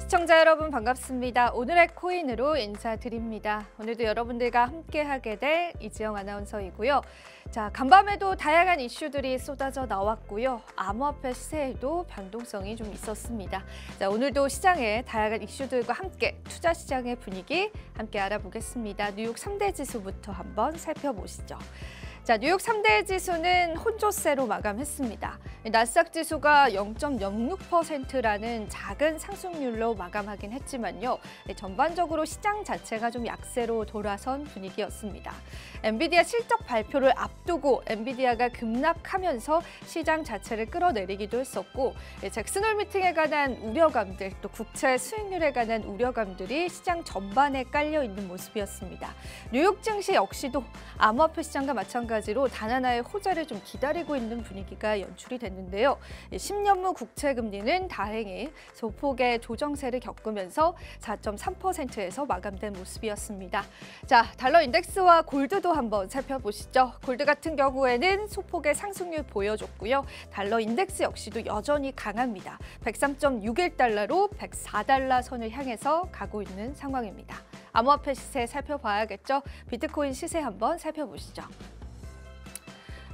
시청자 여러분 반갑습니다. 오늘의 코인으로 인사드립니다. 오늘도 여러분들과 함께하게 될 이지영 아나운서이고요. 자, 간밤에도 다양한 이슈들이 쏟아져 나왔고요. 암호화폐 시세에도 변동성이 좀 있었습니다. 자, 오늘도 시장의 다양한 이슈들과 함께 투자 시장의 분위기 함께 알아보겠습니다. 뉴욕 3대 지수부터 한번 살펴보시죠. 자, 뉴욕 3대 지수는 혼조세로 마감했습니다. 나스닥 지수가 0.06%라는 작은 상승률로 마감하긴 했지만요. 전반적으로 시장 자체가 좀 약세로 돌아선 분위기였습니다. 엔비디아 실적 발표를 앞두고 엔비디아가 급락하면서 시장 자체를 끌어내리기도 했었고, 잭슨홀 미팅에 관한 우려감들, 또 국채 수익률에 관한 우려감들이 시장 전반에 깔려 있는 모습이었습니다. 뉴욕 증시 역시도 암호화폐 시장과 마찬가지로 단 하나의 호재를 좀 기다리고 있는 분위기가 연출이 됐는데요. 10년무 국채 금리는 다행히 소폭의 조정세를 겪으면서 4.3%에서 마감된 모습이었습니다. 자, 달러 인덱스와 골드도 한번 살펴보시죠. 골드 같은 경우에는 소폭의 상승률 보여줬고요. 달러 인덱스 역시도 여전히 강합니다. 103.61달러로 104달러 선을 향해서 가고 있는 상황입니다. 암호화폐 시세 살펴봐야겠죠. 비트코인 시세 한번 살펴보시죠.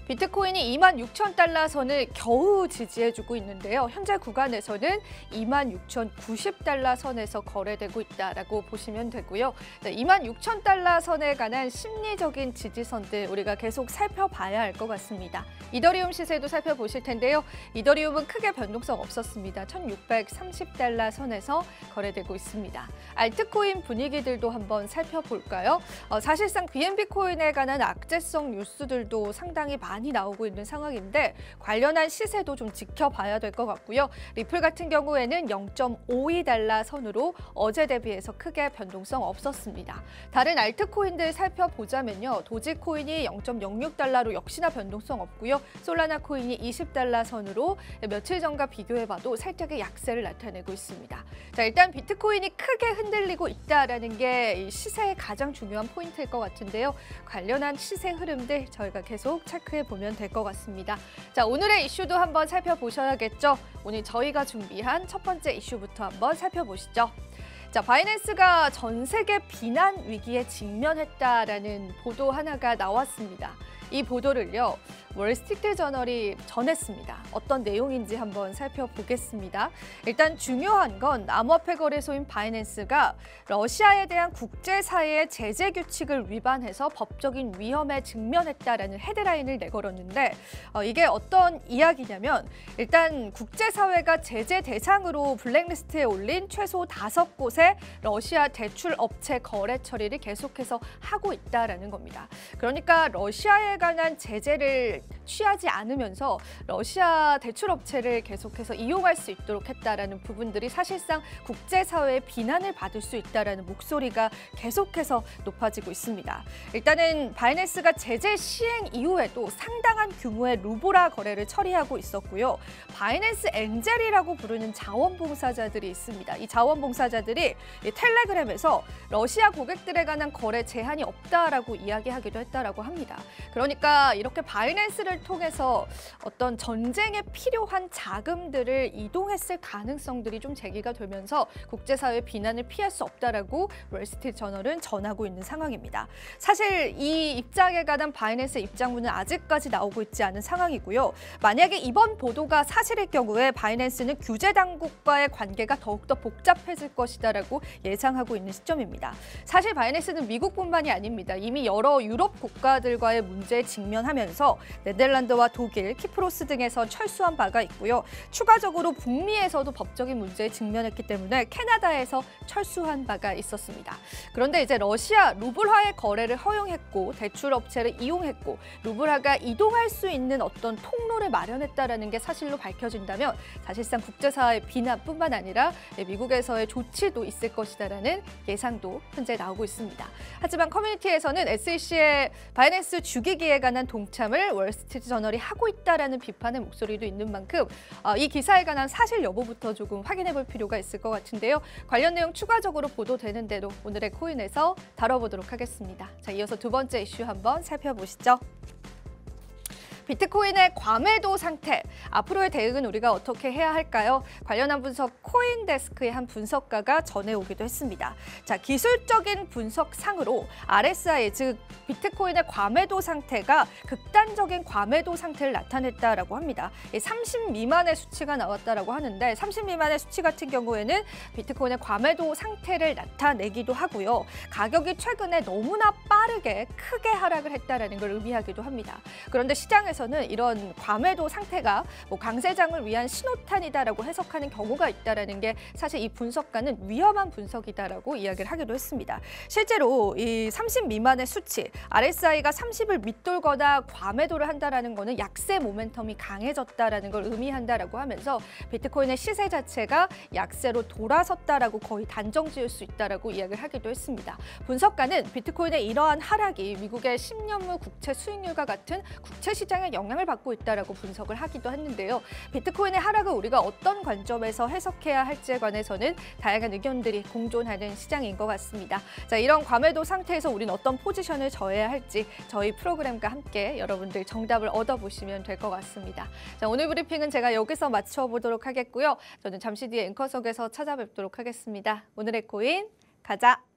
비트코인이 26,000달러 선을 겨우 지지해주고 있는데요. 현재 구간에서는 26,090달러 선에서 거래되고 있다라고 보시면 되고요. 26,000달러 선에 관한 심리적인 지지선들 우리가 계속 살펴봐야 할 것 같습니다. 이더리움 시세도 살펴보실 텐데요. 이더리움은 크게 변동성 없었습니다. 1,630달러 선에서 거래되고 있습니다. 알트코인 분위기들도 한번 살펴볼까요? 사실상 BNB 코인에 관한 악재성 뉴스들도 상당히 많이 나오고 있는 상황인데 관련한 시세도 좀 지켜봐야 될 것 같고요. 리플 같은 경우에는 0.52달러 선으로 어제 대비해서 크게 변동성 없었습니다. 다른 알트코인들 살펴보자면요. 도지코인이 0.06달러로 역시나 변동성 없고요. 솔라나 코인이 20달러 선으로 며칠 전과 비교해봐도 살짝의 약세를 나타내고 있습니다. 자, 일단 비트코인이 크게 흔들리고 있다는 게 시세의 가장 중요한 포인트일 것 같은데요. 관련한 시세 흐름들 저희가 계속 체크해보면 될 것 같습니다. 자, 오늘의 이슈도 한번 살펴보셔야겠죠. 오늘 저희가 준비한 첫 번째 이슈부터 한번 살펴보시죠. 자, 바이낸스가 전 세계 비난 위기에 직면했다라는 보도 하나가 나왔습니다. 이 보도를요, 월스트리트 저널이 전했습니다. 어떤 내용인지 한번 살펴보겠습니다. 일단 중요한 건 암호화폐 거래소인 바이낸스가 러시아에 대한 국제사회의 제재 규칙을 위반해서 법적인 위험에 직면했다라는 헤드라인을 내걸었는데 이게 어떤 이야기냐면 일단 국제사회가 제재 대상으로 블랙리스트에 올린 최소 5곳의 러시아 대출 업체 거래 처리를 계속해서 하고 있다라는 겁니다. 그러니까 러시아에 관한 제재를 취하지 않으면서 러시아 대출업체를 계속해서 이용할 수 있도록 했다라는 부분들이 사실상 국제사회의 비난을 받을 수 있다라는 목소리가 계속해서 높아지고 있습니다. 일단은 바이낸스가 제재 시행 이후에도 상당한 규모의 루보라 거래를 처리하고 있었고요. 바이낸스 엔젤이라고 부르는 자원봉사자들이 있습니다. 이 자원봉사자들이 텔레그램에서 러시아 고객들에 관한 거래 제한이 없다라고 이야기하기도 했다라고 합니다. 그러니까 이렇게 바이낸스를 통해서 어떤 전쟁에 필요한 자금들을 이동했을 가능성들이 좀 제기가 되면서 국제사회의 비난을 피할 수 없다라고 월스트리트 저널은 전하고 있는 상황입니다. 사실 이 입장에 관한 바이낸스 입장문은 아직까지 나오고 있지 않은 상황이고요. 만약에 이번 보도가 사실일 경우에 바이낸스는 규제 당국과의 관계가 더욱더 복잡해질 것이다라고 예상하고 있는 시점입니다. 사실 바이낸스는 미국뿐만이 아닙니다. 이미 여러 유럽 국가들과의 문제에 직면하면서 네덜란드와 독일, 키프로스 등에서 철수한 바가 있고요. 추가적으로 북미에서도 법적인 문제에 직면했기 때문에 캐나다에서 철수한 바가 있었습니다. 그런데 이제 러시아 루블화의 거래를 허용했고 대출업체를 이용했고 루블화가 이동할 수 있는 어떤 통로를 마련했다라는 게 사실로 밝혀진다면 사실상 국제사회의 비난뿐만 아니라 미국에서의 조치도 있을 것이다라는 예상도 현재 나오고 있습니다. 하지만 커뮤니티에서는 SEC의 바이낸스 죽이기에 관한 동참을 월스트리트 저널이 하고 있다라는 비판의 목소리도 있는 만큼 이 기사에 관한 사실 여부부터 조금 확인해 볼 필요가 있을 것 같은데요. 관련 내용 추가적으로 보도되는 대로 오늘의 코인에서 다뤄보도록 하겠습니다. 자, 이어서 두 번째 이슈 한번 살펴보시죠. 비트코인의 과매도 상태, 앞으로의 대응은 우리가 어떻게 해야 할까요? 관련한 분석 코인데스크의 한 분석가가 전해오기도 했습니다. 자, 기술적인 분석상으로 RSI, 즉 비트코인의 과매도 상태가 극단적인 과매도 상태를 나타냈다라고 합니다. 30 미만의 수치가 나왔다라고 하는데 30 미만의 수치 같은 경우에는 비트코인의 과매도 상태를 나타내기도 하고요. 가격이 최근에 너무나 빠르게 크게 하락을 했다라는 걸 의미하기도 합니다. 그런데 시장에서는 이런 과매도 상태가 강세장을 위한 신호탄이다라고 해석하는 경우가 있다라는 게 사실 이 분석가는 위험한 분석이다라고 이야기를 하기도 했습니다. 실제로 이 30 미만의 수치, RSI가 30을 밑돌거나 과매도를 한다라는 거는 약세 모멘텀이 강해졌다라는 걸 의미한다라고 하면서 비트코인의 시세 자체가 약세로 돌아섰다라고 거의 단정 지을 수 있다라고 이야기를 하기도 했습니다. 분석가는 비트코인의 이러한 하락이 미국의 10년물 국채 수익률과 같은 국채 시장에 영향을 받고 있다라고 분석을 하기도 했는데요. 비트코인의 하락을 우리가 어떤 관점에서 해석해야 할지에 관해서는 다양한 의견들이 공존하는 시장인 것 같습니다. 자, 이런 과매도 상태에서 우리는 어떤 포지션을 져야 할지 저희 프로그램과 함께 여러분들 정답을 얻어보시면 될 것 같습니다. 자, 오늘 브리핑은 제가 여기서 마쳐보도록 하겠고요. 저는 잠시 뒤에 앵커석에서 찾아뵙도록 하겠습니다. 오늘의 코인 가자!